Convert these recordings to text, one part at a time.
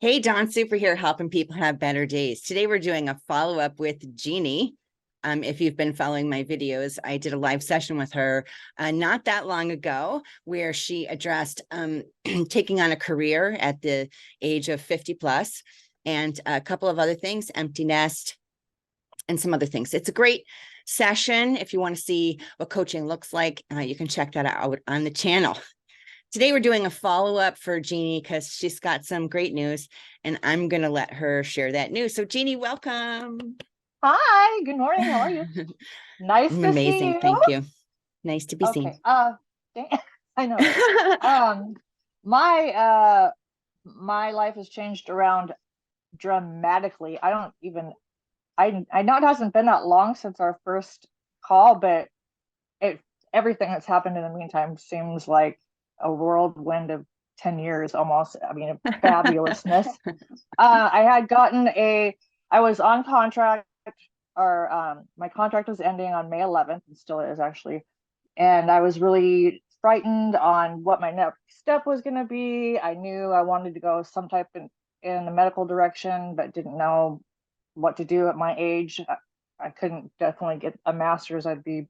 Hey, Dawn Super here, helping people have better days. Today we're doing a follow-up with Jeannie. If you've been following my videos, I did a live session with her not that long ago where she addressed taking on a career at the age of 50 plus and a couple of other things, empty nest and some other things. It's a great session. If you want to see what coaching looks like, you can check that out on the channel. Today, we're doing a follow-up for Jeannie because she's got some great news, and I'm going to let her share that news. So, Jeannie, welcome. Hi, good morning. How are you? Nice I'm to see amazing. you. Thank you. Nice to be Okay. seen. I know, right? My life has changed around dramatically. I know it hasn't been that long since our first call, but it everything that's happened in the meantime seems like a whirlwind of 10 years almost. I mean, fabulousness. I had gotten I was on contract, or my contract was ending on May 11th, and still is actually. And I was really frightened on what my next step was going to be. I knew I wanted to go some type in the medical direction, but didn't know what to do at my age. I couldn't definitely get a master's. I'd be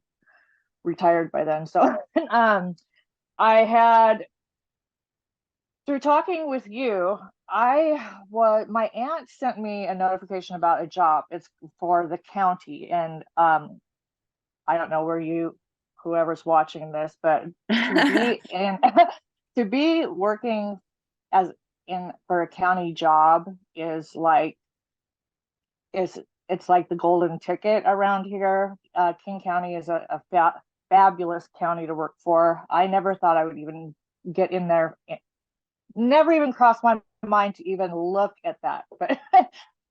retired by then. So I had through talking with you, my aunt sent me a notification about a job. It's for the county, and I don't know whoever's watching this, but to be in to be working as in for a county job is like is it's like the golden ticket around here. King County is a fabulous county to work for. I never thought I would even get in there. Never even crossed my mind to even look at that. But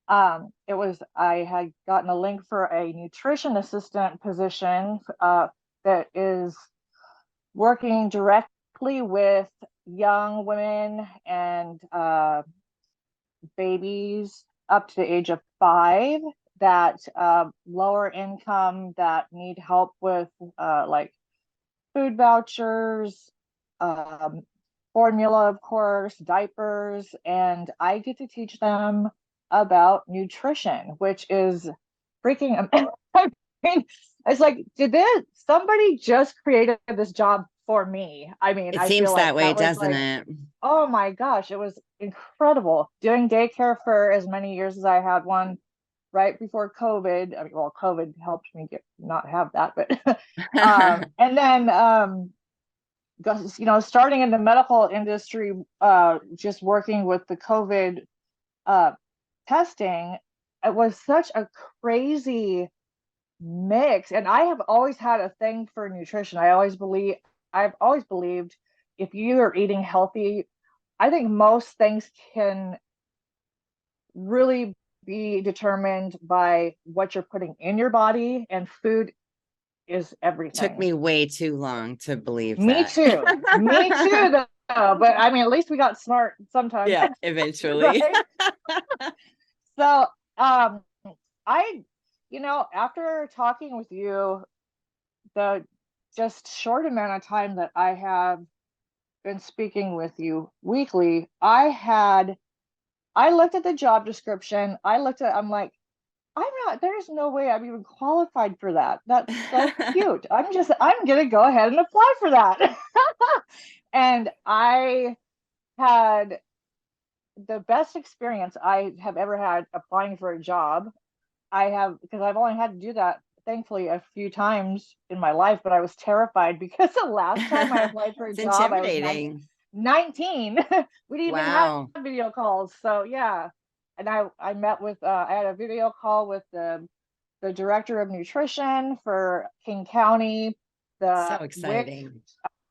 I had gotten a link for a nutrition assistant position that is working directly with young women and babies up to the age of 5 that lower income, that need help with like food vouchers, um, formula, of course, diapers, and I get to teach them about nutrition, which is freaking I mean, it's like, somebody just created this job for me? I mean, It I feel seems like that way, that was doesn't like, it? oh my gosh, it was incredible doing daycare for as many years as I had one right before COVID. I mean, well, COVID helped me not have that, but and then starting in the medical industry, just working with the COVID uh, testing, it was such a crazy mix. And I have always had a thing for nutrition. I've always believed if you are eating healthy, I think most things can really be determined by what you're putting in your body, and food is Took everything. me way too long to believe Me that. too. Me too, though. But I mean, at least we got smart sometimes, Yeah, eventually. right? So, um, I, after talking with you, the just short amount of time that I have been speaking with you weekly, I looked at the job description. I'm like, there's no way I'm even qualified for that. That's so cute. I'm gonna go ahead and apply for that. And I had the best experience I have ever had applying for a job. Because I've only had to do that, thankfully, a few times in my life, but I was terrified because the last time I applied for a It's job, I was intimidating. 19. We didn't even have Wow. video calls. So yeah. And I met with I had a video call with the director of nutrition for King County, So the WIC. exciting.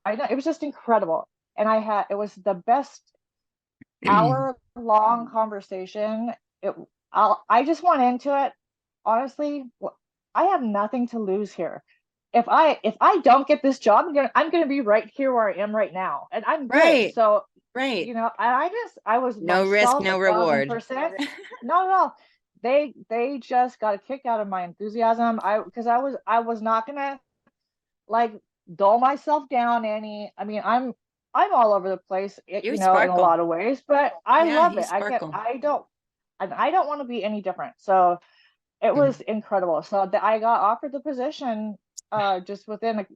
I know it was just incredible. And it was the best hour long conversation. I just went into it honestly. I have nothing to lose here. If I don't get this job, I'm gonna be right here where I am right now, and I'm good. Right, So, right. I was No risk, myself a no thousand reward. percent. No, no, they just got a kick out of my enthusiasm. Because I was not gonna like dull myself down any. I mean, I'm all over the place, You in a sparkle. lot of ways, but I Yeah, love you it. sparkle. I don't want to be any different. So it was Mhm. incredible. So I got offered the position just within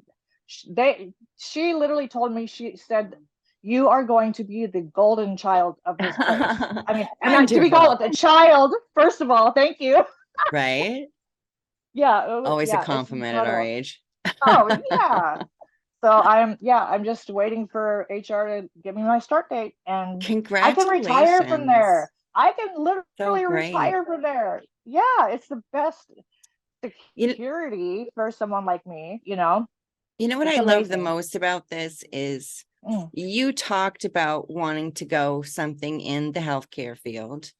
she literally told me, she said, you are going to be the golden child of this place. I mean, and to be Wonderful, called a child, first of all, thank you. right? Always a Yeah, it's compliment at our incredible. age. Oh yeah. So I'm just waiting for HR to give me my start date, and I can retire from Congratulations. there. I can So literally great. retire from there. Yeah, it's the best You, security for someone like me. you know what It's I love the amazing. most about this is Mm. you talked about wanting to go something in the healthcare field.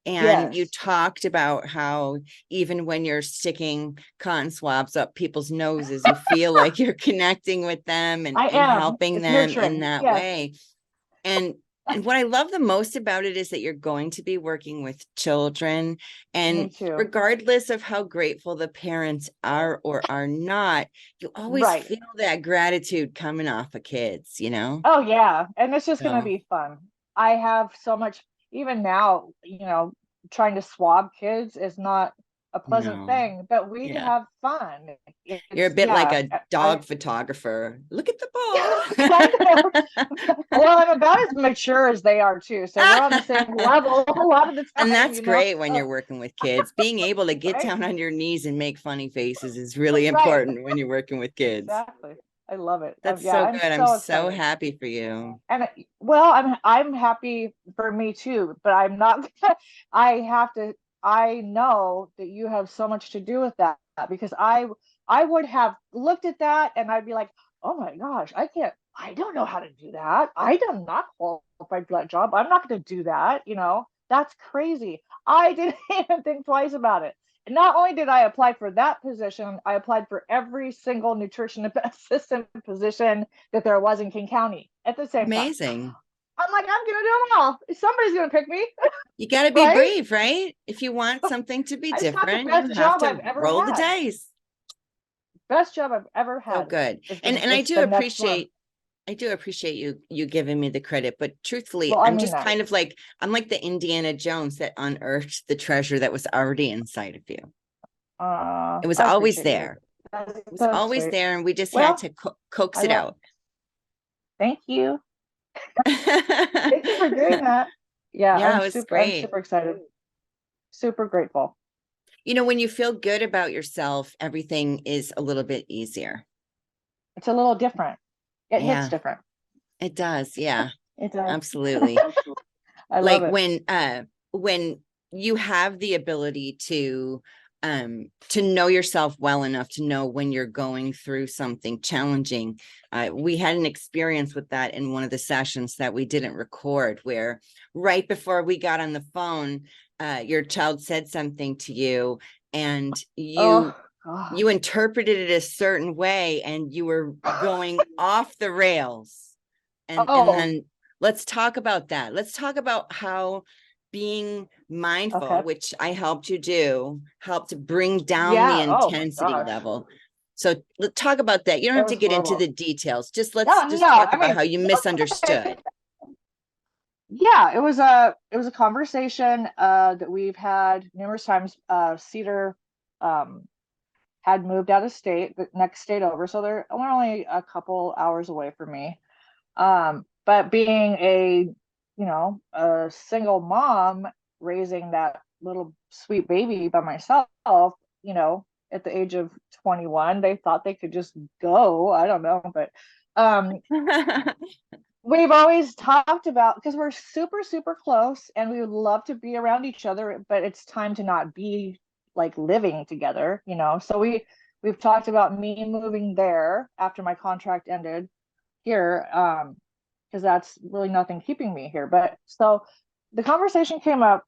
And you Yes, talked about how even when you're sticking cotton swabs up people's noses, you feel like you're connecting with them I and am. helping It's them in nurturing. that Yes. way. And what I love the most about it is that you're going to be working with children. Me And too. regardless of how grateful the parents are or are not, you always Right. feel that gratitude coming off of kids, you know? Oh yeah, and it's just gonna So, be fun. I have so much, even now, trying to swab kids is not a pleasant no. thing, but we Yeah. have fun. You're a It's bit like yeah, a I dog photographer. Look at the kind of. ball. Well, I'm about as mature as they are too, so we're on the same level a lot of the And time, that's great when you're so working with kids. Being able to get right, down on your knees and make funny faces is really right, important when you're working with kids. exactly. I love it. That's Yeah, so I'm good. I'm so so excited. happy for you. And well, I'm happy for me too, but I'm not. I have to. I know that you have so much to do with that, because I would have looked at that and I'd be like, oh my gosh, I can't. I don't know how to do that. I am not qualified for that job. I'm not going to do that. That's crazy. I didn't even think twice about it. And not only did I apply for that position, I applied for every single nutrition assistant position that there was in King County at the same time. Amazing. I'm like, I'm gonna do them all. Somebody's gonna pick me, You got to be right? brave, right? If you want something to be I just got the different, you best have job I've to ever roll the had. dice. Best job I've ever So had good. is And the I is do the next one. appreciate you giving me the credit, but truthfully, Well, I I'm mean just that. kind of like I'm like the Indiana Jones that unearthed the treasure that was already inside of you. It was I always appreciate you. there. It was That's always sweet. there, and we just had Well, to coax I it love. out. Thank you. Thank you for doing that. Yeah, Yeah, it was I'm great. super excited. Super grateful. When you feel good about yourself, everything is a little bit easier. It's a little different. It hits Yeah, different. it does. Yeah, It does. absolutely. I love Like it. when you have the ability to know yourself well enough to know when you're going through something challenging. We had an experience with that in one of the sessions that we didn't record, where right before we got on the phone, your child said something to you, and Oh, you gosh. interpreted it a certain way, and you were going off the rails. And Oh, then let's talk about that. Let's talk about how being mindful, okay. which I helped you do, helped to bring down the Yeah. Oh my intensity gosh. level. So let's talk about that. You don't It have to was get into horrible. the details. Let's No, just no. talk I about mean, how you misunderstood. yeah, it was a conversation that we've had numerous times. Cedar um had moved out of state, the next state over, so we're only a couple hours away from me. But being a single mom raising that little sweet baby by myself, you know, at the age of 21, they thought they could just go. I don't know, but um, we've always talked about, because we're super, super close and we would love to be around each other, but it's time to not be like living together. So we've talked about me moving there after my contract ended here, because that's really nothing keeping me here. But so the conversation came up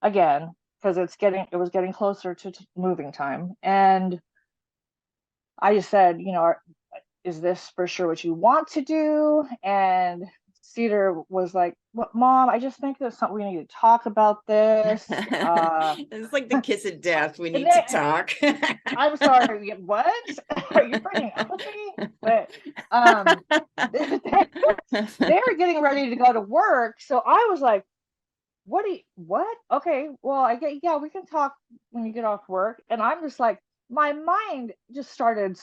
again because it was getting closer to moving time, and I just said, is this for sure what you want to do? And Cedar was like, "What, Mom? I just think there's something we need to talk about this." It's like the kiss of death. We And need to talk. I'm sorry, what? Are you breaking up with me? But they were getting ready to go to work, so I was like, what? Okay, well, I get, yeah, we can talk when you get off work. And I'm just like, my mind just started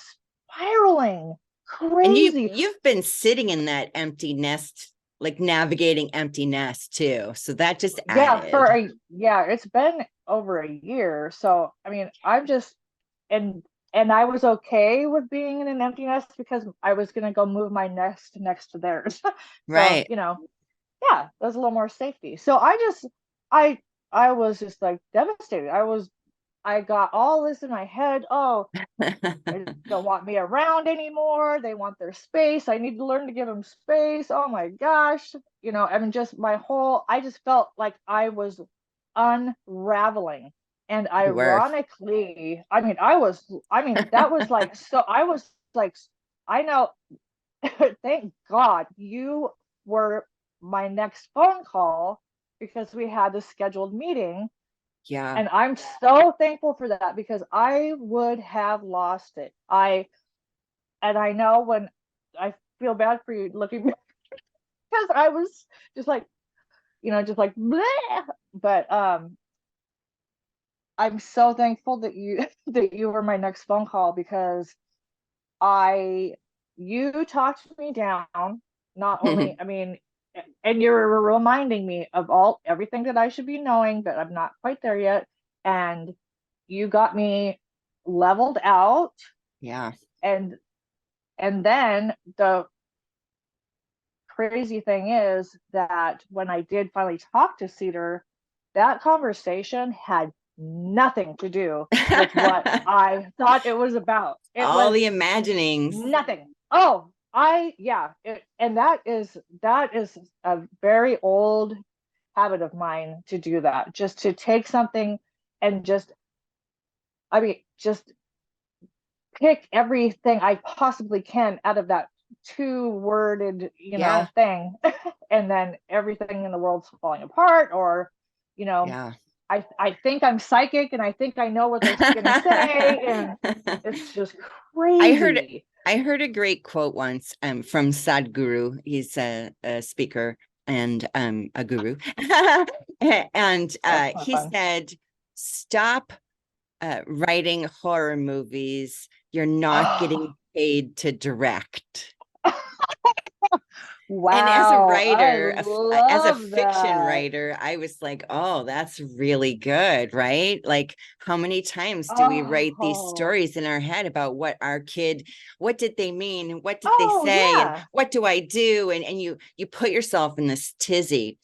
spiraling And crazy. you've been sitting in that empty nest, like navigating empty nest too. So that just Yeah, added. yeah, it's been over a year. So I mean, I'm just and I was okay with being in an empty nest because I was gonna go move my nest next to theirs. So, Right. yeah, there's a little more safety. So I I was just like devastated. I got all this in my head. Oh, they don't want me around anymore. They want their space. I need to learn to give them space. Oh my gosh. I mean, I just felt like I was unraveling. And You were. ironically, I mean, that was like, so I was like, I know, thank God you were my next phone call because we had this scheduled meeting. Yeah. And I'm so thankful for that because I would have lost it. I know when I feel bad for you looking back because I was just like, just like bleh. But I'm so thankful that you that you were my next phone call because I you talked me down. Not only, I mean, and you're reminding me of everything that I should be knowing, but I'm not quite there yet. And you got me leveled out, Yeah. and then the crazy thing is that when I did finally talk to Cedar, that conversation had nothing to do with what I thought it was about. It All was the imaginings. nothing. Oh, yeah, and that is a very old habit of mine to do that, just to take something and just, I mean, just pick everything I possibly can out of that two worded, Yeah. thing, and then everything in the world's falling apart, or, you know, Yeah. I think I'm psychic and I think I know what they're gonna say, and it's just I heard crazy. I heard a great quote once from Sadghuru. He's a speaker and a guru. And That's not he fun. said, stop writing horror movies. You're not getting paid to direct. And as a Wow, I writer, as a love fiction that. writer, I was like, oh, that's really good, right? Like, how many times do we write these Oh, stories in our head about what did they mean? What did they oh say? And yeah. what do I do? And you put yourself in this tizzy.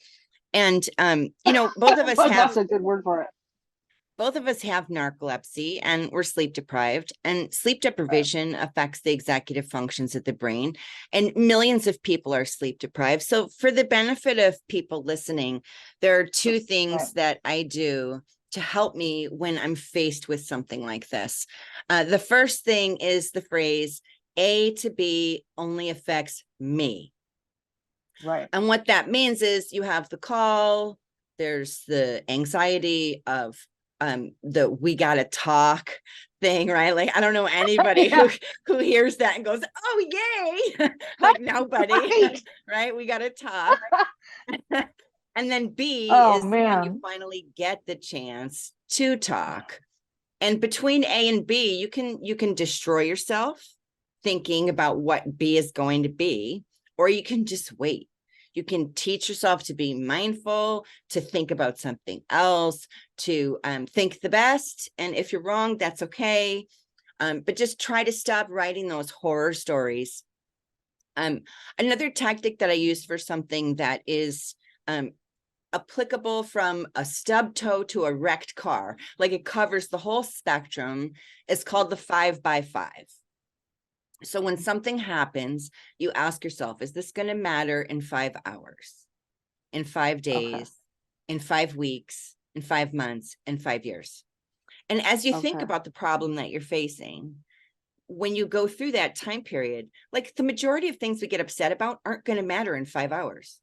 And both of us But have that's a good word for it. narcolepsy and we're sleep deprived, and sleep Right. deprivation affects the executive functions of the brain, and millions of people are sleep deprived. So for the benefit of people listening, there are two Right. things that I do to help me when I'm faced with something like this. The first thing is the phrase A to B only affects me. Right. And what that means is you have the call, there's the anxiety of the we gotta talk thing, right? Like I don't know anybody Yeah. who hears that and goes, oh yay, like nobody, Right. right? We gotta talk. And then B Oh is when you man. finally get the chance to talk. And between A and B, you can destroy yourself thinking about what B is going to be, or you can just wait. You can teach yourself to be mindful, to think about something else, to think the best. And if you're wrong, that's okay. But just try to stop writing those horror stories. Another tactic that I use for something that is applicable from a stub toe to a wrecked car, like it covers the whole spectrum, is called the 5x5. So when something happens, you ask yourself, is this going to matter in 5 hours, in 5 days, Okay. in 5 weeks, in 5 months, in 5 years? And as you think Okay. about the problem that you're facing, when you go through that time period, like the majority of things we get upset about aren't going to matter in 5 hours.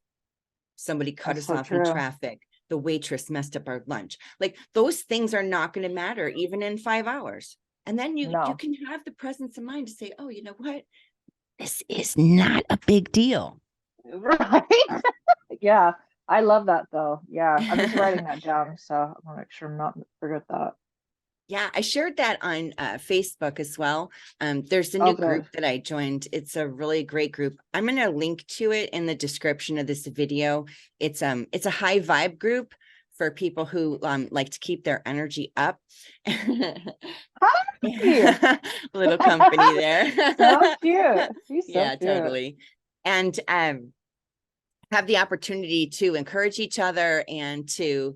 Somebody cut That's us so off in true. traffic. The waitress messed up our lunch. Like those things are not going to matter even in 5 hours. And then you No. can have the presence of mind to say, oh, you know what? This is not a big deal. Right. Yeah. I love that though. Yeah. I'm just writing that down. So I want to make sure I'm not forget that. Yeah, I shared that on Facebook as well. There's a Oh, new good. group that I joined. It's a really great group. I'm going to link to it in the description of this video. It's a high vibe group for people who like to keep their energy up. Hi. Little company there. So cute. She's so Yeah, cute. totally. And have the opportunity to encourage each other and to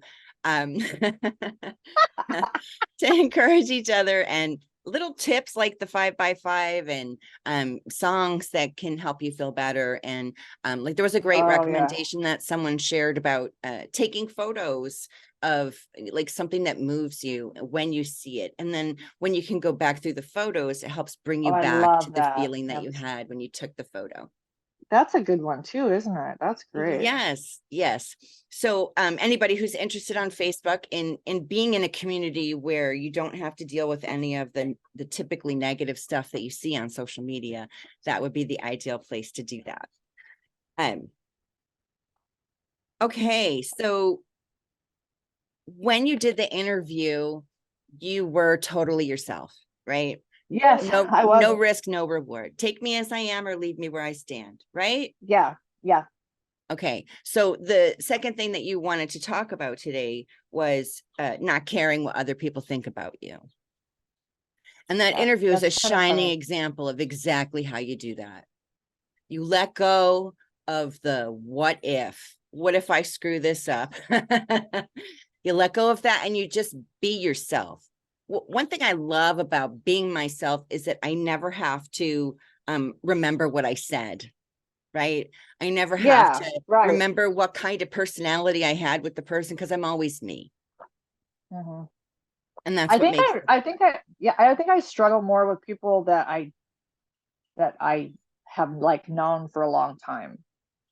to encourage each other, and little tips like the 5x5 and songs that can help you feel better. And like there was a great Oh yeah. recommendation that someone shared about taking photos of like something that moves you when you see it, and then when you can go back through the photos, it helps bring Oh, you I back to love the that. feeling that you Yes. had when you took the photo. That's a good one too, isn't it? That's great. Yes, yes. So anybody who's interested on Facebook in being in a community where you don't have to deal with any of the typically negative stuff that you see on social media, that would be the ideal place to do that. Okay, so when you did the interview, you were totally yourself, right? Yes, I was. No risk, no reward. Take me as I am or leave me where I stand, right? Yeah. Yeah. Okay, so the second thing that you wanted to talk about today was not caring what other people think about you. And that interview is That's a kind of shining funny. example of exactly how you do that. You let go of the what if I screw this up? You let go of that and you just be yourself. One thing I love about being myself is that I never have to remember what I said. Right? I never have Yeah, to right. remember what kind of personality I had with the person because I'm always me. Mhm. And that's what makes I think I struggle more with people that I have like known for a long time.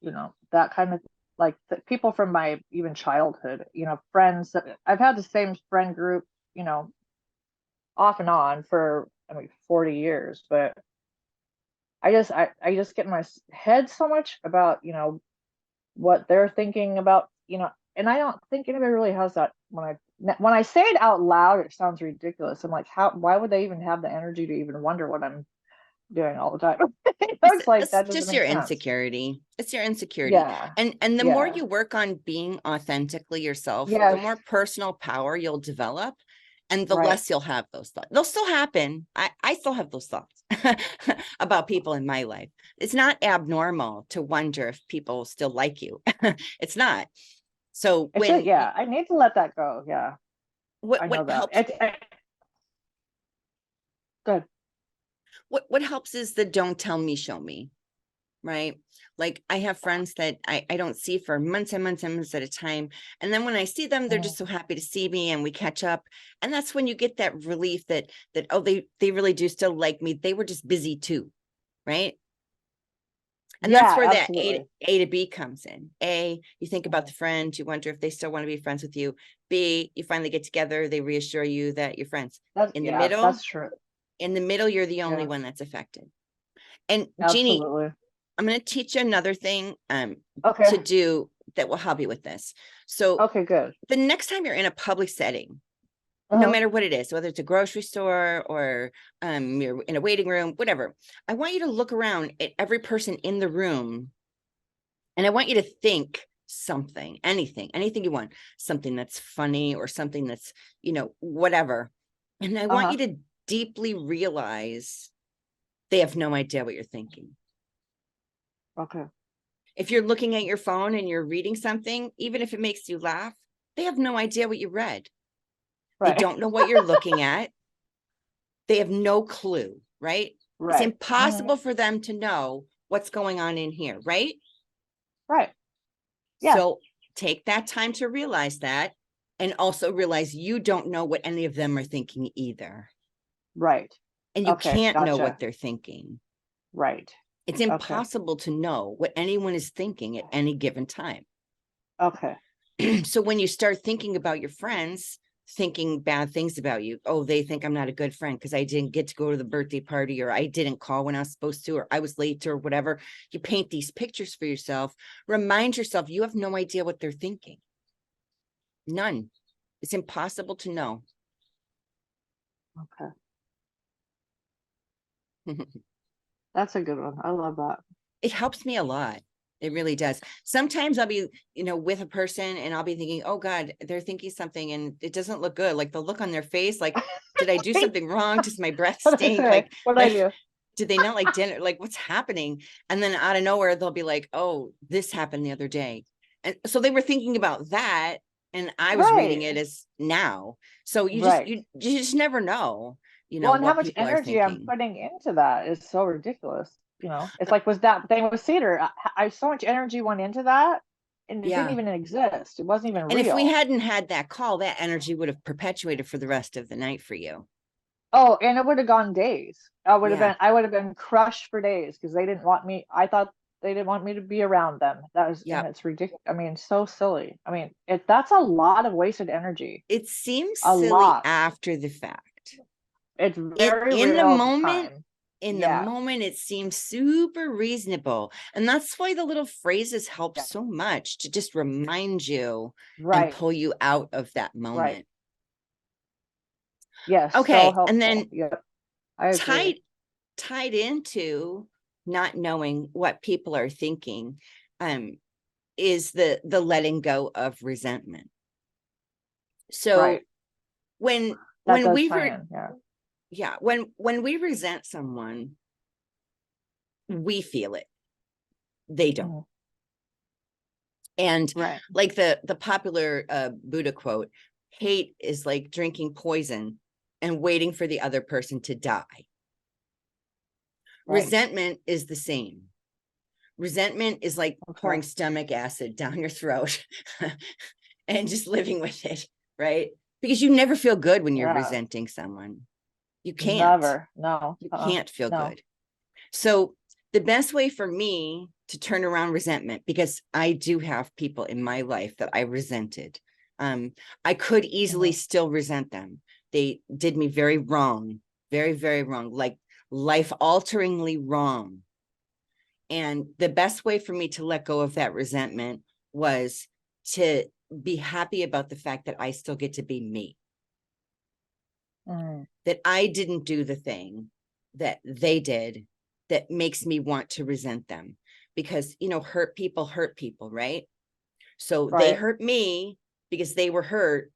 You know, that kind of like the people from my even childhood, you know, friends that I've had the same friend group, you know, off and on for I mean 40 years, but I just get in my head so much about, you know, what they're thinking about, you know, and I don't think anybody really has that when I say it out loud, it sounds ridiculous. I'm like, why would they even have the energy to even wonder what I'm doing all the time? It's like it's that doesn't just make your sense. insecurity. It's your insecurity. Yeah. And the more Yeah. you work on being authentically yourself, the Yes. more personal power you'll develop and the Right. less you'll have those thoughts. They'll still happen. I still have those thoughts about people in my life. It's not abnormal to wonder if people still like you. It's not. So It's just, yeah, I need to let that go. Yeah. I what know that. helps Good. what helps is the don't tell me, show me, right? Like I have friends that I don't see for months and months and months at a time. And then when I see them, they're just so Mhm. happy to see me and we catch up. And that's when you get that relief that oh, they really do still like me. They were just busy too, right? And that's Yeah, where that absolutely. A to B comes in. A, you think about the Mhm. friend, you wonder if they still want to be friends with you. B, you finally get together, they reassure you that you're friends. In the Yeah, middle, that's true. you're the only Yeah, one that's affected. And Jeannie, absolutely. I'm going to teach you another thing Okay. to do that will help you with this. So Okay, good. the next time you're in a public setting, no Uh-huh. matter what it is, whether it's a grocery store or you're in a waiting room, whatever, I want you to look around at every person in the room and I want you to think something, anything you want, something that's funny or something that's, you know, whatever. And I want Uh-huh. you to deeply realize they have no idea what you're thinking. Okay. If you're looking at your phone and you're reading something, even if it makes you laugh, they have no idea what you read. They Right. don't know what you're looking at. They have no clue, right? It's Right. impossible for them to know what's going on in here, right? Right. Yeah. So take that time to realize that and also realize you don't know what any of them are thinking either. Right. And you Okay, can't know gotcha. what they're thinking. Right. It's Okay. impossible to know what anyone is thinking at any given time. Okay. So when you start thinking about your friends, thinking bad things about you, oh, they think I'm not a good friend because I didn't get to go to the birthday party, or I didn't call when I was supposed to, or I was late, or whatever. You paint these pictures for yourself. Remind yourself you have no idea what they're thinking. None. It's impossible to know. Okay. That's a good one. I love that. It helps me a lot. It really does. Sometimes I'll be, with a person and I'll be thinking, oh God, they're thinking something and it doesn't look good. Like the look on their face, like, did I do something wrong? Does my breath stink? What I do? Did they not like dinner? Like what's happening? And then out of nowhere, they'll be like, oh, this happened the other day. And so they were thinking about that. And I was reading it as now. So you just never know, well, and how what much people are energy I'm thinking. putting into that is so ridiculous. It's like, was that thing with theater? I so much energy went into that, and it didn't Yeah. even exist. It wasn't even And if we real. hadn't had that call, that energy would have perpetuated for the rest of the night for you. Oh, and it would have gone days. I would have been crushed for days because they didn't want me. I thought they didn't want me to be around them. And it's ridiculous. I mean, so silly. I mean, that's a lot of wasted energy. It seems A silly lot. after the fact. It's very In the real at the moment, time. it seems super reasonable. And that's why the little phrases help so much to just remind you and pull you out of that moment. Right. Yes. Okay. So helpful. And then I agree. tied into not knowing what people are thinking, is the letting go of resentment. So when we when we resent someone, we feel it. They don't. And like the popular Buddha quote, hate is like drinking poison and waiting for the other person to die. Resentment is the same. Resentment is like pouring stomach acid down your throat and just living with it, right? Because you never feel good when you're resenting someone. You can't. Never. No. You can't feel good. So the best way for me to turn around resentment, because I do have people in my life that I resented. I could easily still resent them. They did me very wrong, very, very wrong, like life-alteringly wrong. And the best way for me to let go of that resentment was to be happy about the fact that I still get to be me. That I didn't do the thing that they did that makes me want to resent them. Because, hurt people, right? So they hurt me because they were hurt,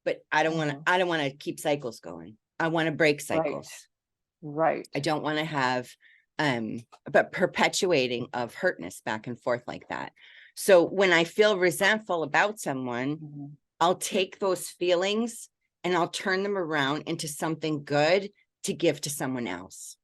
but I don't want to keep cycles going. I want to break cycles. Right. I don't want to have but perpetuating of hurtness back and forth like that. So when I feel resentful about someone, I'll take those feelings and I'll turn them around into something good to give to someone else.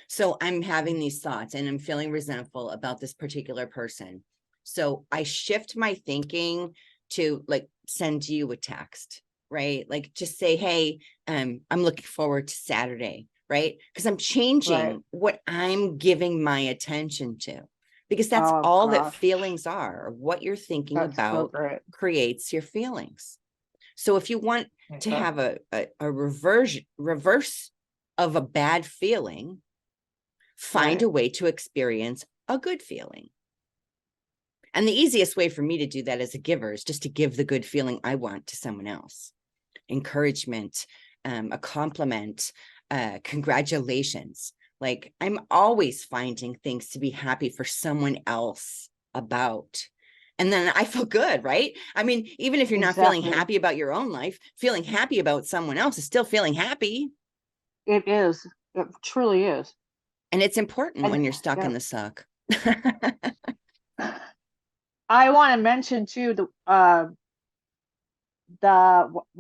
So I'm having these thoughts and I'm feeling resentful about this particular person. So I shift my thinking to like send you a text, right? Like just say, hey, I'm looking forward to Saturday, right? Because I'm changing what I'm giving my attention to, because that's all that feelings are. What you're thinking about creates your feelings. So if you want to have a reverse of a bad feeling, find a way to experience a good feeling. And the easiest way for me to do that as a giver is just to give the good feeling I want to someone else. Encouragement, a compliment, congratulations. Like I'm always finding things to be happy for someone else about. And then I feel good, right? I mean, even if you're not feeling happy about your own life, feeling happy about someone else is still feeling happy. It is. It truly is. And it's important when you're stuck in the suck. I want to mention too, when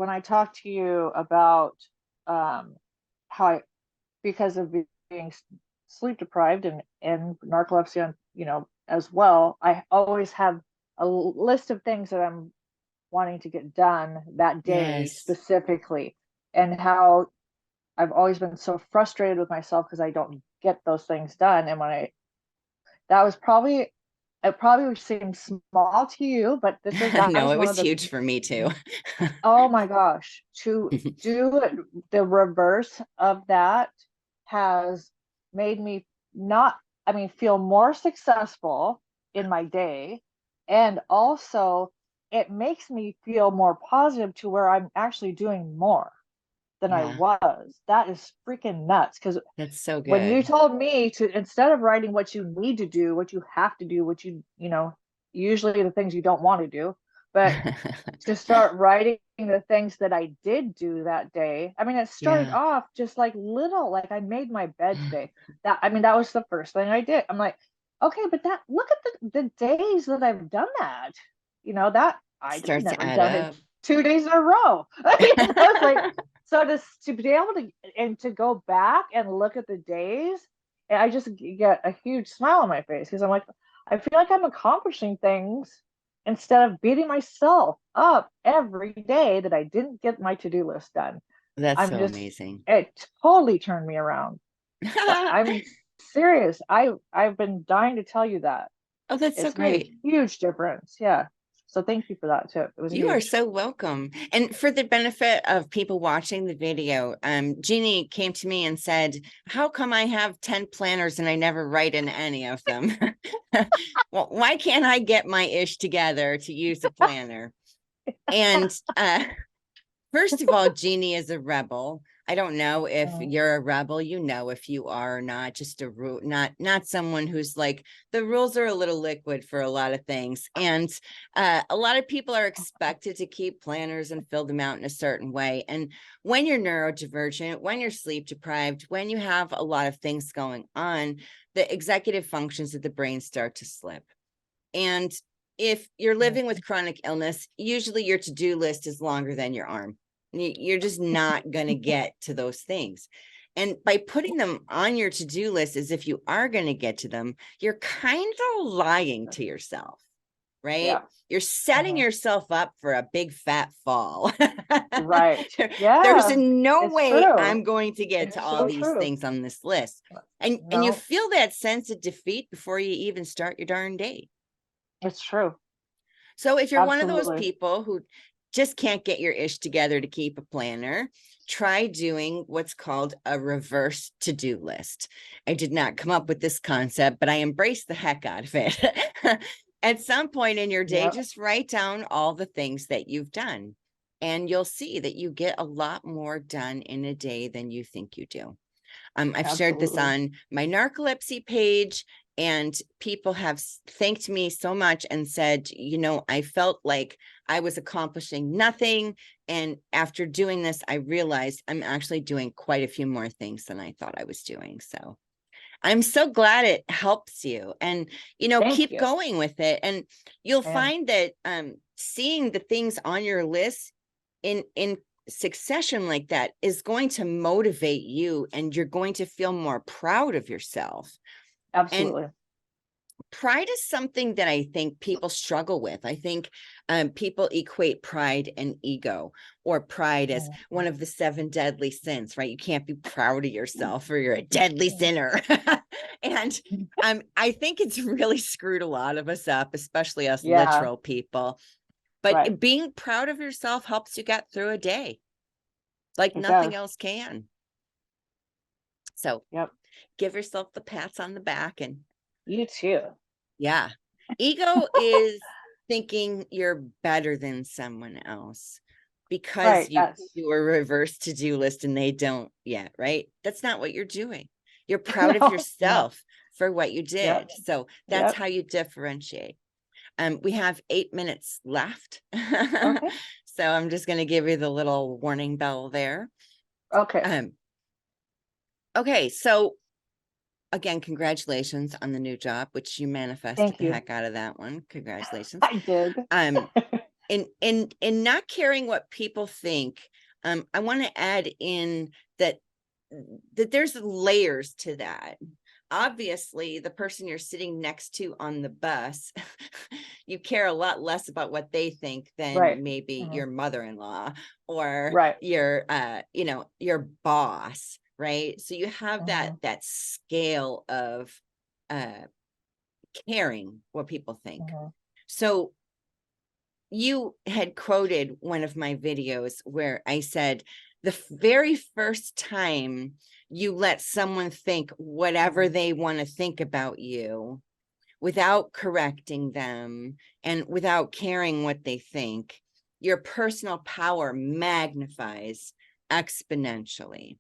I talked to you about how because of being sleep deprived and narcolepsy, as well, I always have a list of things that I'm wanting to get done that day specifically, and how I've always been so frustrated with myself because I don't get those things done. And that was probably, it probably seems small to you, but that No, is it one was of the, huge for me too. oh my gosh, to do the reverse of that has made me not, I mean, feel more successful in my day. And also, it makes me feel more positive to where I'm actually doing more than I Yeah, was. That is freaking nuts. Because that's so when you good. told me to, instead of writing what you need to do, what you have to do, usually the things you don't want to do, but to start writing the things that I did do that day. I mean, it started Yeah. off just like little, like I made my bed today. That was the first thing I did. I'm like, okay, but look at the days that I've done that. That I'd Starts to never add done it up. 2 days in a row. It's like, so to be able to, and to go back and look at the days, and I just get a huge smile on my face because I'm like, I feel like I'm accomplishing things instead of beating myself up every day that I didn't get my to-do list done. That's I'm so just, amazing. it totally turned me around. I'm serious. I've been dying to tell you that. Oh, that's so It's made a great. huge difference. Yeah. So thank you for that tip. It was You are huge. so welcome. And for the benefit of people watching the video, Jeannie came to me and said, how come I have 10 planners and I never write in any of them? Well, why can't I get my ish together to use a planner? And first of all, Jeannie is a rebel. I don't know if Mm. you're a rebel, if you are or not, just a rule, not someone who's like, the rules are a little liquid for a lot of things. And a lot of people are expected to keep planners and fill them out in a certain way. And when you're neurodivergent, when you're sleep deprived, when you have a lot of things going on, the executive functions of the brain start to slip. And if you're living with chronic illness, usually your to-do list is longer than your arm. You're just not going to get to those things. And by putting them on your to-do list as if you are going to get to them, you're kind of lying to yourself, right? Yeah. You're setting yourself up for a big fat fall. Right. There's Yeah. no It's way true. I'm going to get to It's all so these true. things on this list. And you No, feel that sense of defeat before you even start your darn day. it's true. So if you're one of those Absolutely. people who just can't get your ish together to keep a planner, try doing what's called a reverse to-do list. I did not come up with this concept, but I embrace the heck out of it. At some point in your day, Yep. just write down all the things that you've done, and you'll see that you get a lot more done in a day than you think you do. I've shared this Absolutely. on my narcolepsy page, and people have thanked me so much and said, I felt like I was accomplishing nothing. And after doing this, I realized I'm actually doing quite a few more things than I thought I was doing. So I'm so glad it helps you, and, Thank keep you. going with it. And you'll And find that seeing the things on your list in succession like that is going to motivate you, and you're going to feel more proud of yourself. And absolutely. pride is something that I think people struggle with. I think people equate pride and ego, or pride as one of the 7 deadly sins, right? You can't be proud of yourself or you're a deadly sinner. And I think it's really screwed a lot of us up, especially us Yeah. literal people. Right. But being proud of yourself helps you get through a day like It nothing does. else can. So Yep. give yourself the pats on the back. And You too. yeah, ego is thinking you're better than someone else because Right. you Yes. do a reverse to-do list and they don't yet, right? That's not what you're doing. You're proud of No. No. yourself for what you Yep. did. So that's Yep. how you differentiate. We have 8 minutes left. Okay. So I'm just going to give you the little warning bell there. Okay. Okay, so again, congratulations on the new job, which you manifested Thank the you. heck out of that one. Congratulations. I did. Um, in not caring what people think, I want to add in that there's layers to that. Obviously, the person you're sitting next to on the bus, you care a lot less about what they think than Right. maybe Mhm. your mother-in-law or Right. your your boss, right? So you have Mhm. that scale of caring what people think. Mhm. So you had quoted one of my videos where I said the very first time you let someone think whatever they want to think about you without correcting them and without caring what they think, your personal power magnifies exponentially.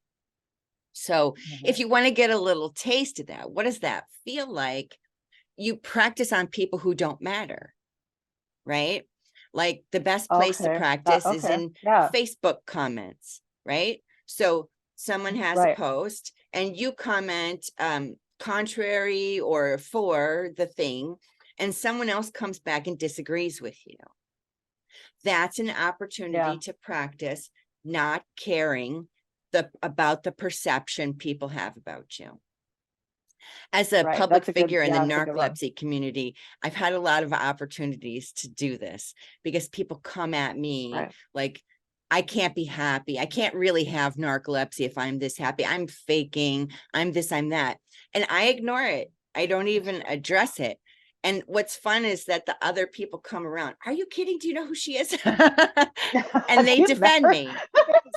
So if Mhm. you want to get a little taste of that, what does that feel like? You practice on people who don't matter, right? Like the best place to Okay. practice is Okay. in Yeah. Facebook comments, right? So someone has a Right. post and you comment contrary or for the thing, and someone else comes back and disagrees with you. That's an opportunity Yeah. to practice not caring about the perception people have about you. As a Right. public That's a good. figure in the Yeah, that's a good one. narcolepsy community, I've had a lot of opportunities to do this because people come at me Right. like, I can't be happy. I can't really have narcolepsy if I'm this happy. I'm faking. I'm this, I'm that. And I ignore it. I don't even address it. And what's fun is that the other people come around. Are you kidding? Do you know who she is? And they Do you defend remember? me.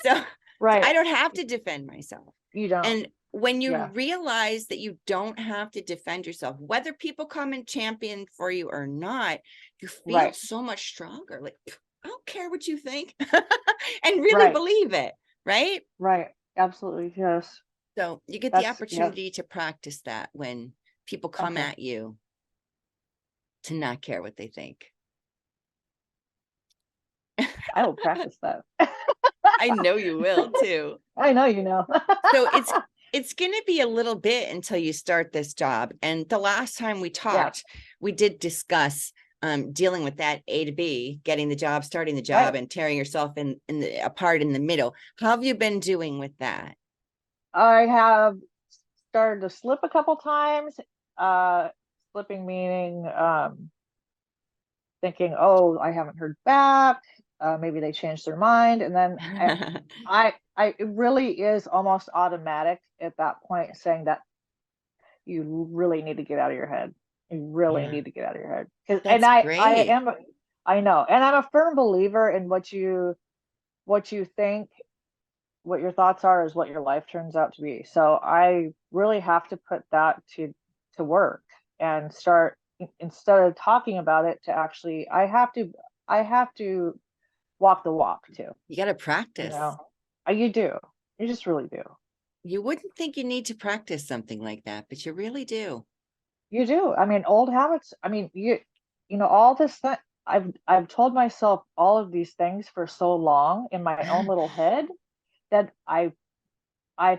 So I Right. don't have to defend myself. You don't. And when you Yeah. realize that you don't have to defend yourself, whether people come and champion for you or not, you feel Right. so much stronger. Like, I don't care what you think, and really Right. believe it, right? Right. Absolutely. Yes. So you get the Yeah. opportunity to practice that when people come Okay. at you, to not care what they think. I will practice that. I know you will too. I know you know. So it's going to be a little bit until you start this job. And the last time we Yeah. talked, we did discuss dealing with that A to B, getting the job, starting the job, Right. and tearing yourself apart in the middle. How have you been doing with that? I have started to slip a couple times. Uh, Slipping meaning thinking, oh, I haven't heard back. Maybe they changed their mind, and then it really is almost automatic at that point, saying that you really need to get out of your head. You really Yeah, need to get out of your head. 'And that's great. I know, and I'm a firm believer in what you think, what your thoughts are is what your life turns out to be. So I really have to put that to work and start, instead of talking about it, to actually, I have to walk the walk too, You got to you practice. know. You do. You just really do. You wouldn't think you need to practice something like that, but you really do. You do. I mean, old habits, I mean, you know, all this thing, I've told myself all of these things for so long in my own little head that I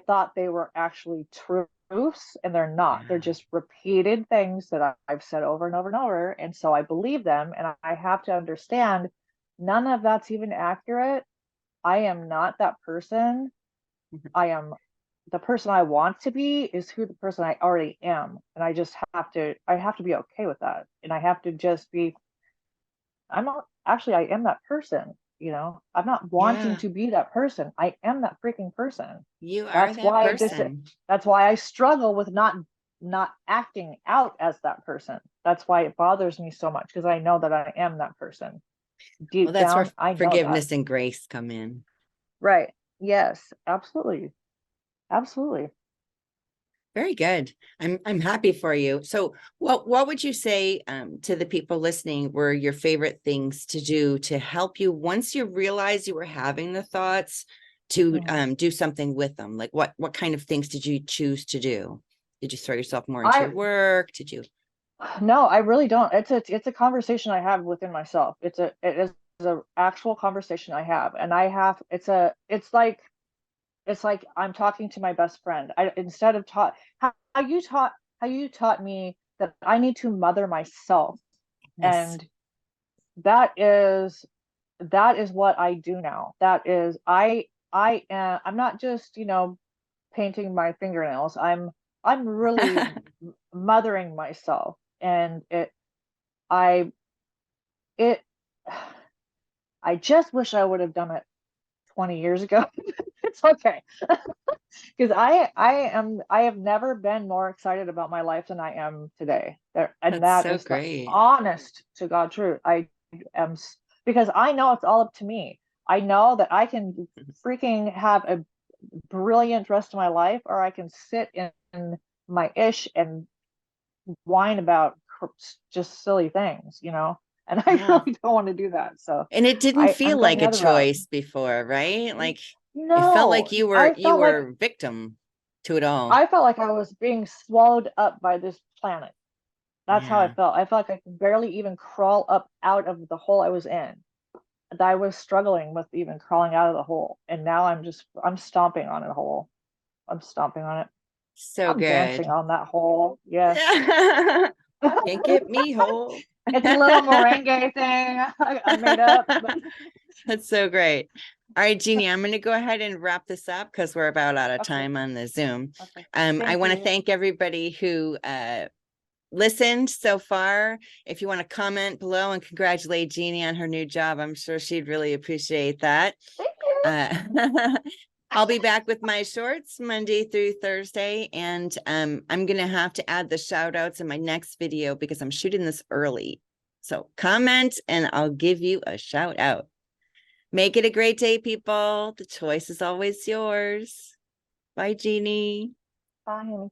thought they were actually truths, and they're not. They're Yeah, just repeated things that I've said over and over and over. And so I believe them, and I have to understand none of that's even accurate. I am not that person. I am the person I want to be is who the person I already am. And I have to be okay with that. And I have to just be, I'm not, actually, I am that person. You know, I'm not wanting yeah, to be that person. I am that freaking person. you are That's that why this person. that's why I struggle with not acting out as that person. That's why it bothers me so much, because I know that I am that person. Well, Deep that's where down, I know that. forgiveness and grace come in. Right. Yes, absolutely. Absolutely. Very good. I'm happy for you. So what would you say to the people listening were your favorite things to do to help you once you realized you were having the thoughts to Mhm. do something with them? Like what kind of things did you choose to do? Did you throw yourself more into I your work? Did you? No, I really don't. It's a conversation I have within myself. It is a actual conversation I have, and I have it's like I'm talking to my best friend. I instead of taught how you taught me that I need to mother myself, Yes. and that is what I do now. That is I am I'm not just, you know, painting my fingernails. I'm really mothering myself, and I it I just wish I would have done it 20 years ago. It's okay. Because I have never been more excited about my life than I am today. And That's that so is the great. honest to God truth. I am because I know it's all up to me. I know that I can freaking have a brilliant rest of my life, or I can sit in my ish and whine about just silly things, And I Yeah. really don't want to do that. So And it didn't I'm feel going like the a other route. choice before, right? Like it felt No, like you were I you felt like were victim to it all. I felt like I was being swallowed up by this planet. That's how I Yeah. felt. I felt like I could barely even crawl up out of the hole I was in. And I was struggling with even crawling out of the hole. And now I'm stomping on a hole. I'm stomping on it. So I'm dancing good. on that hole. Yes. Can't get me whole. It's a little merengue thing I made up. But That's so great. All right, Jeannie, I'm going to go ahead and wrap this up because we're about out of okay. time on the Zoom. Okay. I Thank want to you. thank everybody who listened so far. If you want to comment below and congratulate Jeannie on her new job, I'm sure she'd really appreciate that. Thank you. I'll be back with my shorts Monday through Thursday, and I'm going to have to add the shout outs in my next video because I'm shooting this early. So comment and I'll give you a shout out. Make it a great day, people. The choice is always yours. Bye, Jeannie. Bye, honey.